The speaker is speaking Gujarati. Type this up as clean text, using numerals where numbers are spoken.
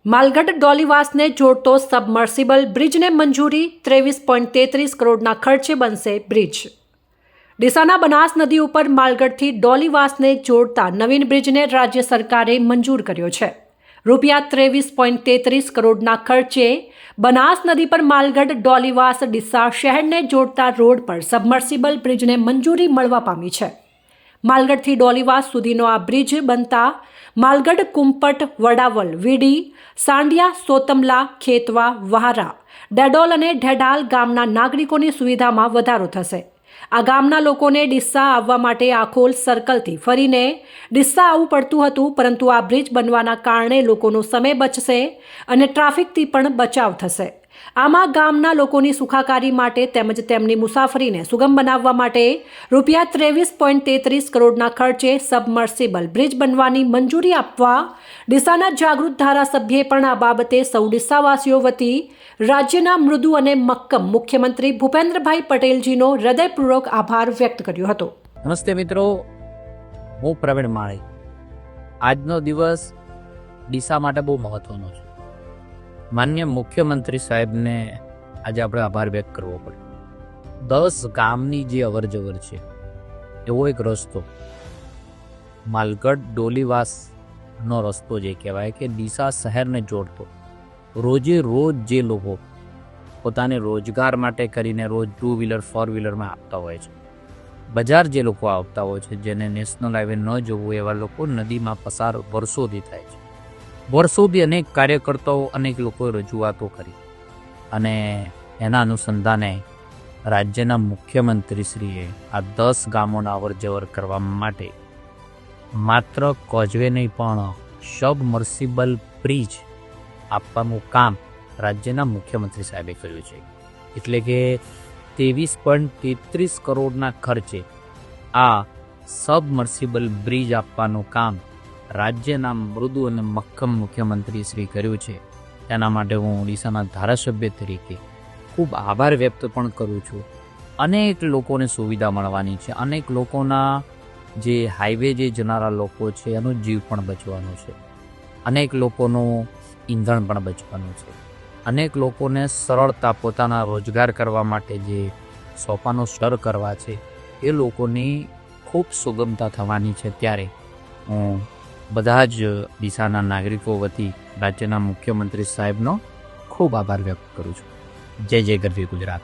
માલગઢ ડોલીવાસને જોડતો સબમર્સિબલ બ્રિજને મંજૂરી 23.33 કરોડના ખર્ચે બનશે બ્રિજ। ડીસાના બનાસ નદી ઉપર માલગઢથી ડોલીવાસને જોડતા નવીન બ્રિજને રાજ્ય સરકારે મંજૂર કર્યો છે। રૂપિયા 23.33 કરોડના ખર્ચે બનાસ નદી પર માલગઢ ડોલીવાસ ડીસા શહેરને જોડતા રોડ પર સબમર્સિબલ બ્રિજને મંજૂરી મળવા પામી છે। માલગઢથી ડોલીવાસ સુધીનો આ બ્રિજ બનતા માલગઢ, કુંપટ, વડાવલ, વીડી, સાંડિયા, સોતમલા, ખેતવા, વહારા, ડેડોલ અને ઢેઢાલ ગામના નાગરિકોની સુવિધામાં વધારો થશે। આ ગામના લોકોને ડીસા આવવા માટે આખોલ સર્કલથી ફરીને ડીસા આવવું પડતું હતું, પરંતુ આ બ્રિજ બનવાના કારણે લોકોનો સમય બચશે અને ટ્રાફિકથી પણ બચાવ થશે। આમાં ગામના લોકોની સુખાકારી માટે તેમજ તેમની મુસાફરીને સુગમ બનાવવા માટે રૂપિયા 23.33 કરોડના ખર્ચે સબમર્સિબલ બ્રિજ બનવાની મંજૂરી આપવા ડીસાના જાગૃત ધારાસભ્યે પણ આ બાબતે સૌ ડીસાવાસીઓ વતી રાજ્યના મૃદુ અને મક્કમ મુખ્યમંત્રી ભૂપેન્દ્રભાઈ પટેલજીનો હૃદયપૂર્વક આભાર વ્યક્ત કર્યો હતો। નમસ્તે મિત્રો, હું પ્રવીણ માળી। આજનો દિવસ ડીસા માટે બહુ મહત્વનો છે। માન્ય મુખ્યમંત્રી સાહેબને આજે આપણે આભાર વ્યક્ત કરવો પડે। 10 ગામની જે અવરજવર છે એવો એક રસ્તો માલગઢ ડોલીવાસનો રસ્તો જે કહેવાય કે ડીસા શહેરને જોડતો, રોજે રોજ જે લોકો પોતાને રોજગાર માટે કરીને રોજ 2 વ્હીલર 4 વ્હીલરમાં આપતા હોય છે, બજાર જે લોકો આવતા હોય છે, જેને નેશનલ હાઈવે ન જવું એવા લોકો નદીમાં પસાર વર્ષોથી થાય છે। વર્ષોથી અનેક કાર્યકર્તાઓ, અનેક લોકોએ રજૂઆતો કરી અને એના અનુસંધાને રાજ્યના મુખ્યમંત્રીશ્રીએ આ 10 ગામોના અવરજવર કરવા માટે માત્ર કોઝવે નહીં પણ સબમર્સિબલ બ્રિજ આપવાનું કામ રાજ્યના મુખ્યમંત્રી સાહેબે કર્યું છે। એટલે કે 23.33 કરોડના ખર્ચે આ સબમર્સિબલ બ્રિજ આપવાનું કામ રાજ્યના મૃદુ અને મક્કમ મુખ્યમંત્રી શ્રી કર્યું છે। તેના માટે હું ઓડિશાના ધારાસભ્ય તરીકે ખૂબ આભાર વ્યક્ત પણ કરું છું। અનેક લોકોને સુવિધા મળવાની છે, અનેક લોકોના જે હાઈવે જે જનારા લોકો છે એનો જીવ પણ બચવાનો છે, અનેક લોકોનું ઈંધણ પણ બચવાનું છે, અનેક લોકોને સરળતા પોતાના રોજગાર કરવા માટે જે સોપાનો સર કરવા છે એ લોકોની ખૂબ સુગમતા થવાની છે। ત્યારે હું બધા જ ડીસાના નાગરિકો વતી રાજ્યના મુખ્યમંત્રી સાહેબનો ખૂબ આભાર વ્યક્ત કરું છું। જય જય ગરવી ગુજરાત।